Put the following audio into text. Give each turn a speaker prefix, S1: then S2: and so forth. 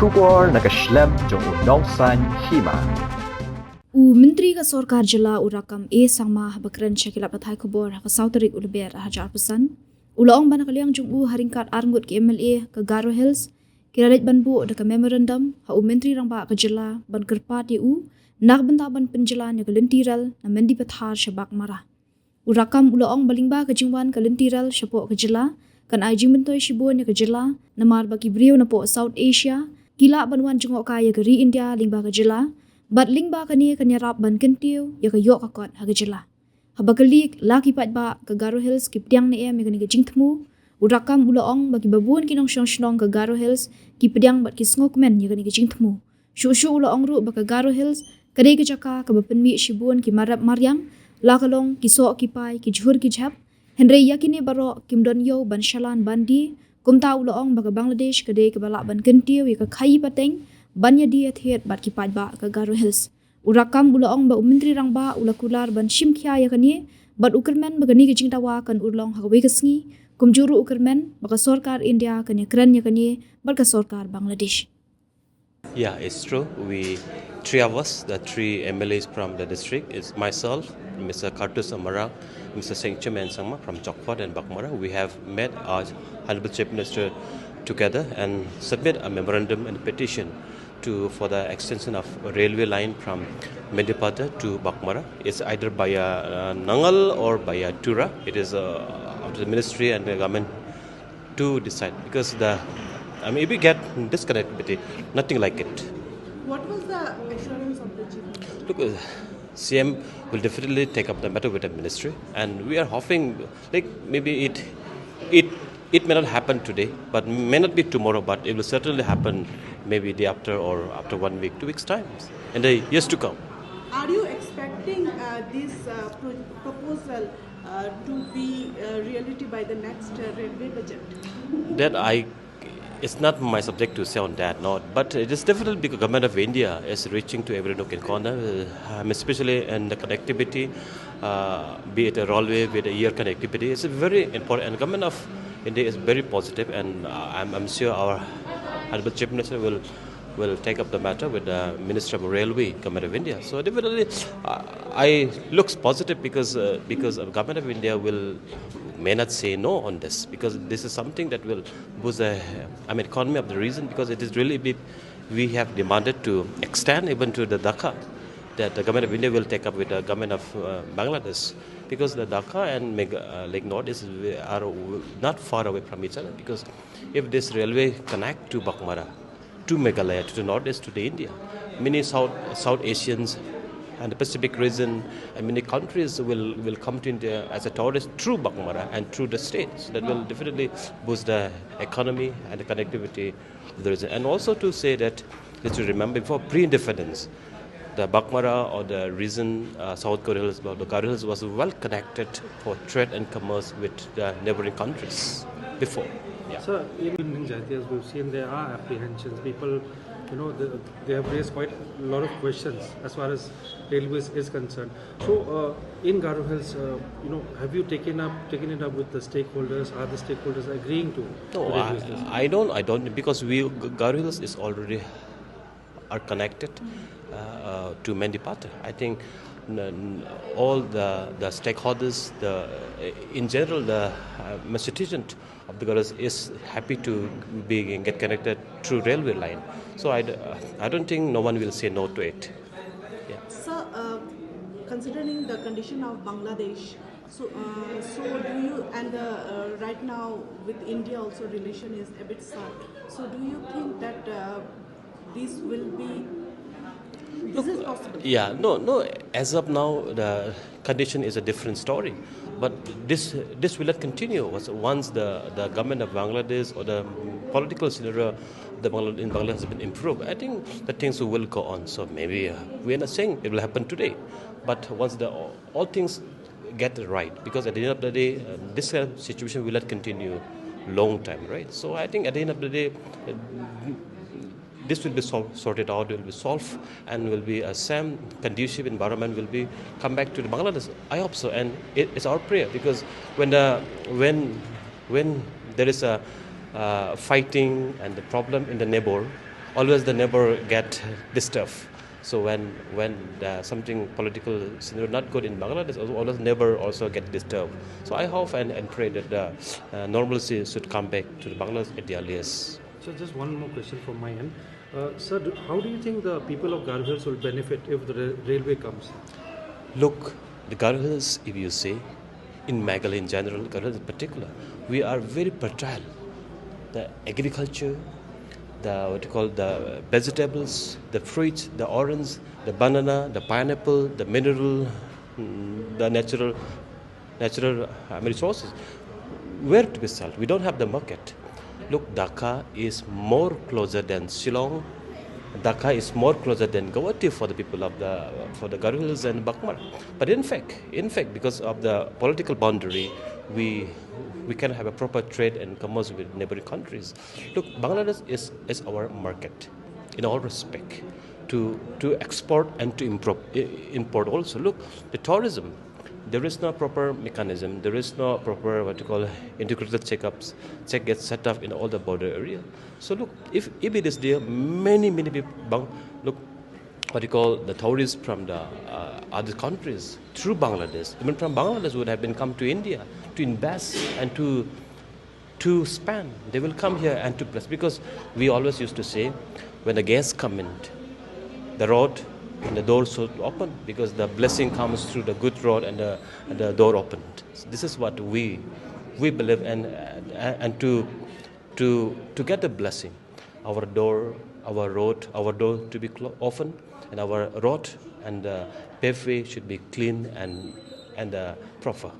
S1: Shubor nakaslem jong unongsan Hima.
S2: Menteri ka Sorkar Jylla Rakkam sangma bakran Shakila pathai kubor ka Sautarik ulber hajar pesan. Ulaong bana kaliang jong haringkat arngut ke MLA ke Garo Hills kiralit banbu da ka memorandum menteri rangba ka Jylla ban kerpat nak benta ban penjalan ke Lynti na mendi pathar Bahgmara. Rakkam ulaong balingba ka jingwan ka Lynti syapo ka Jylla kan Jingmyntoi Shibun ke Jylla namar bagi brio na po South Asia kila banwan jengok kaya ke India lingba ka Jylla bat lingba kani rap ban kentiu ya ka yok akot ha ka Jylla habakalik laki pat ba ka Garo Hills ki pediang ne em ke jingtmu Rakkam ulaong bagi babun kinong syong ka Garo Hills ki pediang bat ki ngokmen ya ke jingtmu shu ulaong ru ba ka Garo Hills kadai ke jaka ka bapenmi Shibun ki marap maryang lakalong ki so ki pai ki jhur ki jhap Henry yakini baro kimdon yo ban shalan bandi kumta ulaong baga Bangladesh kadai ke balak ban kentiu ya ka khai pateng banya dia thiet bat ki pat ba ka Garo Hills Rakkam ulaong ba menteri rangba ulakular ban shimkhya ya kani bat ukermen bagani ke jingtawa kan urlong ha wegasngi kumjuru ukermen baga Sorkar India kani kran ya kani bat ka Sorkar Bangladesh.
S3: Yeah, it's true. Three of us, the three MLAs from the district, is myself, Mr. Kartus Amara, Mr. Sengchum and Sangma from Chokpot and Bahgmara. We have met our Honorable Chief Minister together and submit a memorandum and petition for the extension of a railway line from Medipata to Bahgmara. It's either by a Nangal or by a Tura. It is up to the ministry and the government to decide because if we get disconnectivity, nothing like it.
S4: What was the assurance of the chief?
S3: Look, CM will definitely take up the matter with the ministry, and we are hoping, like maybe it may not happen today, but may not be tomorrow, but it will certainly happen maybe day after or after 1 week, 2 weeks time, in the years to come.
S4: Are you expecting this proposal to be reality by the next railway budget?
S3: It's not my subject to say on that, no. But it is definitely because the government of India is reaching to every nook and corner, especially in the connectivity, be it a railway, be it a air connectivity. It's very important. And the government of India is very positive, and I'm sure our Honorable Chief Minister will take up the matter with the Minister of Railway, government of India. So definitely, I looks positive because the government of India may not say no on this because this is something that will boost the economy of the region because it is really big. We have demanded to extend even to the Dhaka that the government of India will take up with the government of Bangladesh because the Dhaka and Lake North are not far away from each other because if this railway connect to Bahgmara, to Meghalaya, to the northeast, to the India, many South Asians and the Pacific region and many countries will come to India as a tourist through Bahgmara and through the states. That will definitely boost the economy and the connectivity of the region. And also to say that, let's remember before pre-independence, the Bahgmara or the region, South Garo Hills, the Garo Hills was well connected for trade and commerce with the neighboring countries before. Yeah.
S5: So, even in Jatias, we've seen there are apprehensions. People, they have raised quite a lot of questions as far as railways is concerned. So, in Garo Hills, have you taken it up with the stakeholders? Are the stakeholders agreeing to?
S3: No, I don't, because Garo Hills is already are connected to Mendipata. I think all the stakeholders, in general, the citizen of the Garo is happy to get connected through railway line. So I don't think no one will say no to it. Yeah.
S4: So, considering the condition of Bangladesh, so do you and right now with India also relation is a bit sad. So do you think that this is possible?
S3: Yeah, no. As of now, the condition is a different story. But this will not continue. Once the government of Bangladesh or the political scenario in Bangladesh has been improved, I think the things will go on. So maybe we are not saying it will happen today. But once all things get right, because at the end of the day, this kind of situation will not continue long time, right? So I think at the end of the day, this will be sorted out, will be solved, and will be a same conducive environment will be come back to the Bangladesh. I hope so, and it's our prayer because when there is a fighting and the problem in the neighbor, always the neighbor get disturbed. So when something political scenario not good in Bangladesh, always neighbor also get disturbed. So I hope and pray that the normalcy should come back to Bangladesh at the earliest.
S5: So just one more question from my end. Sir, how do you think the people of Garo Hills will benefit if the railway comes?
S3: Look, the Garo Hills, if you say, in Meghalaya in general, Garo Hills in particular, we are very fertile. The agriculture, the vegetables, the fruits, the orange, the banana, the pineapple, the mineral, the natural resources. Where to be sold? We don't have the market. Look, Dhaka is more closer than Shillong. Dhaka is more closer than Guwahati for the people of for the Garo Hills and Bahgmara. But in fact, because of the political boundary, we can have a proper trade and commerce with neighboring countries. Look, Bangladesh is our market in all respect to export and to import also. Look, the tourism, there is no proper mechanism, there is no proper integrated check gets set up in all the border area. So look, if it is there, many people, look, the tourists from the other countries through Bangladesh, even from Bangladesh would have been come to India to invest and to spend. They will come here and to bless, because we always used to say, when the guests come in, the road and the door should open, because the blessing comes through the good road and the door opened. So this is what we believe, and to get the blessing, our door to be open, and our road and the paveway should be clean and proper.